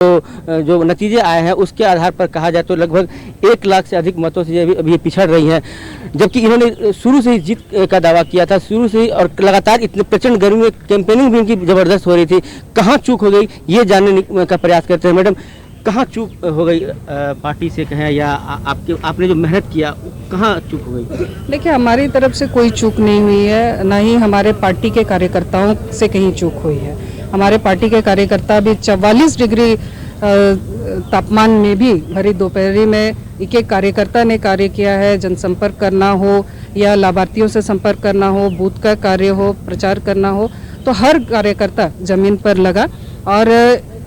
तो जो नतीजे आए हैं उसके आधार पर कहा जाए तो लगभग 1 लाख से अधिक मतों से अभी ये पिछड़ रही हैं, जबकि इन्होंने शुरू से ही जीत का दावा किया था, शुरू से ही, और लगातार इतने प्रचंड गर्मी में कैंपेनिंग भी इनकी ज़बरदस्त हो रही थी। कहाँ चूक हो गई ये जानने का प्रयास करते हैं। मैडम, कहाँ चूक हो गई पार्टी से कहें या आपने जो मेहनत किया कहाँ चूक हो गई? देखिए, हमारी तरफ से कोई चूक नहीं हुई है, ना ही हमारे पार्टी के कार्यकर्ताओं से कहीं चूक हुई है। हमारे पार्टी के कार्यकर्ता भी 44 डिग्री तापमान में भी भरी दोपहरी में एक कार्यकर्ता ने कार्य किया है। जनसंपर्क करना हो या लाभार्थियों से संपर्क करना हो, बूथ का कार्य हो, प्रचार करना हो, तो हर कार्यकर्ता जमीन पर लगा। और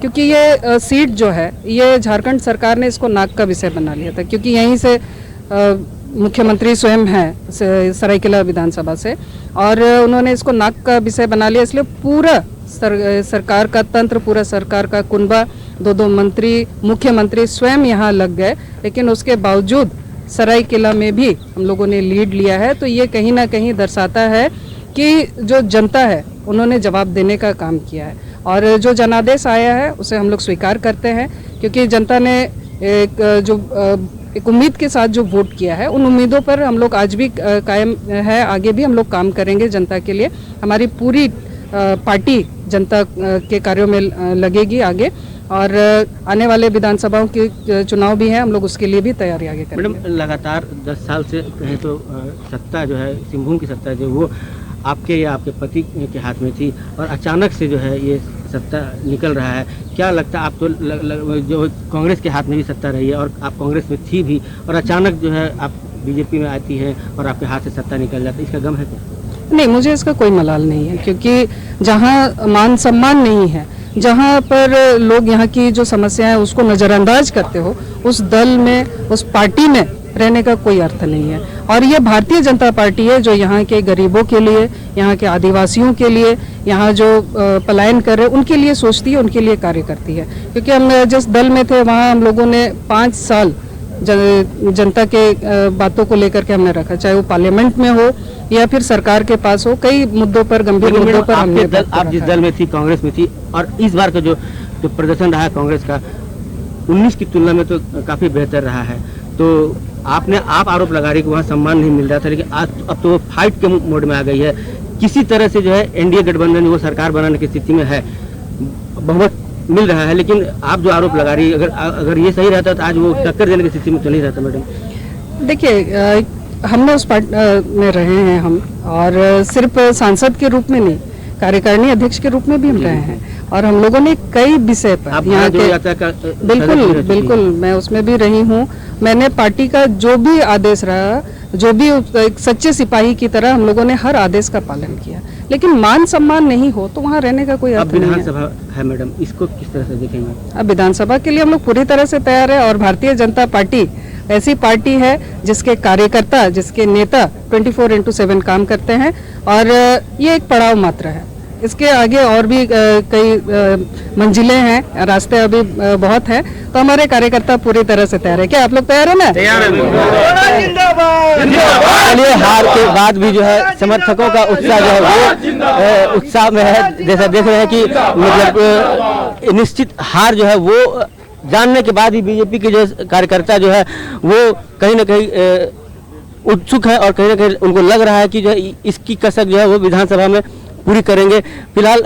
क्योंकि ये सीट जो है ये झारखंड सरकार ने इसको नाक का विषय बना लिया था, क्योंकि यहीं से मुख्यमंत्री स्वयं हैं सरायकेला विधानसभा से, और उन्होंने इसको नाक का विषय बना लिया। इसलिए पूरा सरकार का तंत्र, पूरा सरकार का कुनबा, दो मंत्री, मुख्यमंत्री स्वयं यहाँ लग गए, लेकिन उसके बावजूद सरायकेला में भी हम लोगों ने लीड लिया है। तो ये कहीं ना कहीं दर्शाता है कि जो जनता है उन्होंने जवाब देने का काम किया है, और जो जनादेश आया है उसे हम लोग स्वीकार करते हैं, क्योंकि जनता ने एक उम्मीद के साथ जो वोट किया है, उन उम्मीदों पर हम लोग आज भी कायम है। आगे भी हम लोग काम करेंगे जनता के लिए। हमारी पूरी पार्टी जनता के कार्यों में लगेगी आगे, और आने वाले विधानसभाओं के चुनाव भी हैं, हम लोग उसके लिए भी तैयारी आगे करेंगे। मैडम, लगातार 10 साल से कहें तो सत्ता जो है, सिंहभूम की सत्ता जो वो आपके या आपके पति के हाथ में थी, और अचानक से जो है ये सत्ता निकल रहा है। क्या लगता है आप तो जो कांग्रेस के हाथ में भी सत्ता रही है और आप कांग्रेस में थी भी, और अचानक जो है आप बीजेपी में आती है और आपके हाथ से सत्ता निकल जाती है, इसका गम है क्या? नहीं, मुझे इसका कोई मलाल नहीं है, क्योंकि जहाँ मान सम्मान नहीं है, जहाँ पर लोग यहाँ की जो समस्याएं है उसको नज़रअंदाज करते हो, उस दल में, उस पार्टी में रहने का कोई अर्थ नहीं है। और ये भारतीय जनता पार्टी है जो यहाँ के गरीबों के लिए, यहाँ के आदिवासियों के लिए, यहाँ जो पलायन कर रहे हैं उनके लिए सोचती है, उनके लिए कार्य करती है। क्योंकि हम जिस दल में थे वहाँ हम लोगों ने 5 साल जनता के बातों को लेकर के हमने रखा, चाहे वो पार्लियामेंट में हो या फिर सरकार के पास हो। कई मुद्दों पर, गंभीर मुद्दों पर हमने आप जिस दल में थी, कांग्रेस में थी, और इस बार का जो प्रदर्शन रहा कांग्रेस का 19 की तुलना में तो काफी बेहतर रहा है। तो आप आरोप लगा रही कि वहाँ सम्मान नहीं मिल रहा था, लेकिन आज अब तो वो फाइट के मोड में आ गई है। किसी तरह से जो है एनडीए गठबंधन वो सरकार बनाने की स्थिति में है, बहुमत मिल रहा है, लेकिन आप जो आरोप लगा रही है, अगर ये सही रहता तो आज वो टक्कर देने की स्थिति में तो नहीं रहता। मैडम, देखिए, हमने उस पार्टी में रहे हैं हम, और सिर्फ सांसद के रूप में नहीं, कार्यकारिणी अध्यक्ष के रूप में भी हम रहे हैं, और हम लोगों ने कई विषय पर यहाँ के बिल्कुल मैं उसमें भी रही हूँ। मैंने पार्टी का जो भी आदेश रहा, जो भी एक सच्चे सिपाही की तरह हम लोगों ने हर आदेश का पालन किया, लेकिन मान सम्मान नहीं हो तो वहाँ रहने का कोई अर्थ नहीं है। विधानसभा है मैडम, इसको किस तरह से देखेंगे? अब विधानसभा के लिए हम लोग पूरी तरह से तैयार है, और भारतीय जनता पार्टी ऐसी पार्टी है जिसके कार्यकर्ता, जिसके नेता 24/7 काम करते हैं, और ये एक पड़ाव मात्र है। इसके आगे और भी कई मंजिलें हैं, रास्ते अभी बहुत हैं, तो हमारे कार्यकर्ता पूरी तरह से तैयार है। क्या आप लोग तैयार है ना? तैयार है। चलिए, हार के बाद भी जो है समर्थकों का उत्साह जो है वो उत्साह में है। जैसा देख रहे हैं कि मतलब निश्चित हार जो है वो जानने के बाद ही बीजेपी के जो कार्यकर्ता जो है वो कहीं ना कहीं उत्सुक है, और कहीं ना कहीं उनको लग रहा है कि जो है इसकी कसक जो है वो विधानसभा में पूरी करेंगे। फिलहाल